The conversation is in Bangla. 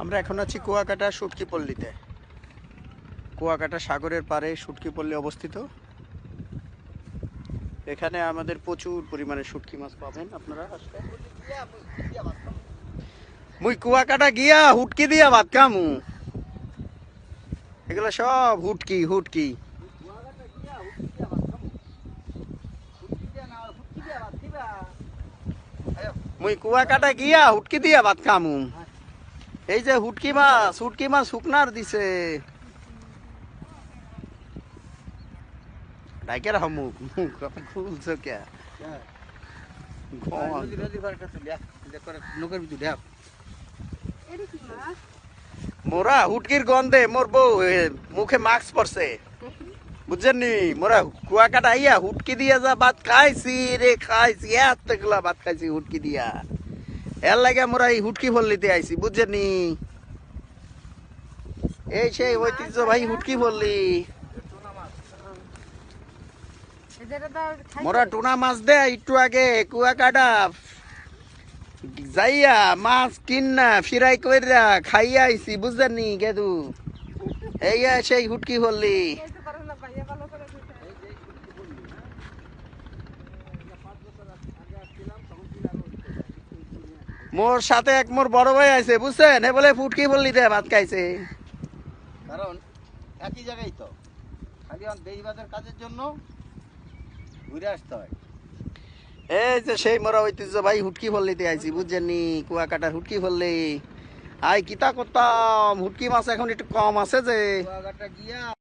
আমরা এখন আছি কুয়াকাটা শুটকি পল্লীতে। কুয়াকাটা সাগরের পাড়ে শুটকি পল্লী অবস্থিত। এখানে আমাদের প্রচুর পরিমাণে শুটকি মাছ পাবেন আপনারা আসলে। মুই কুয়াকাটা গিয়া হুটকি দিয়া ভাত খামু। এগুলো সব হুটকি হুটকি। মুই কুয়াকাটা গিয়া হুটকি দিয়া ভাত খামু। এই যে হুটকি মাছ শুকনার দিছে। ডাইকের হামুক মুখ খুলছো কে? মোরা হুটকির গন্ধে মোর বউ মুখে মাস্ক পরছে, বুঝছেন নি? মোরা কুয়াকাটা আইয়া হুটকি দিয়া যা ভাত খাইছি রে, খাইছি এতগুলা ভাত খাইছি হুটকি দিয়া। এর লাগে মোরা এই হুটকি পল্লীতে আইছি, বুঝছেন নি? এই সেই ঐতিহ্য ভাই হুটকি পল্লী। মোরা টুনা মাছ দে একটু আগে কুয়াকাটা যাইয়া মাছ কিনা ফিরাই কইরা খাইয়া আইছি, বুঝছেন নি গেদু? এই সেই হুটকি পল্লী। মোর সাথে এক মোর বড় ভাই আছে, বুঝছেন? এ বলে ফুটকি পল্লীতে ভাত খাইছে। কারণ একই জায়গায় তো, খালি বেশিরভাগের কাজের জন্য ঘুরে আসতে হয়। এই যে সেই মোরা ঐতিহ্য ভাই হুটকি পল্লীতে আইছি, বুঝছেন নি? কুয়াকাটার হুটকি পল্লী। আই কিতা করতাম, হুটকি মাছ এখন একটু কম আছে যে। কুয়াকাটা গিয়া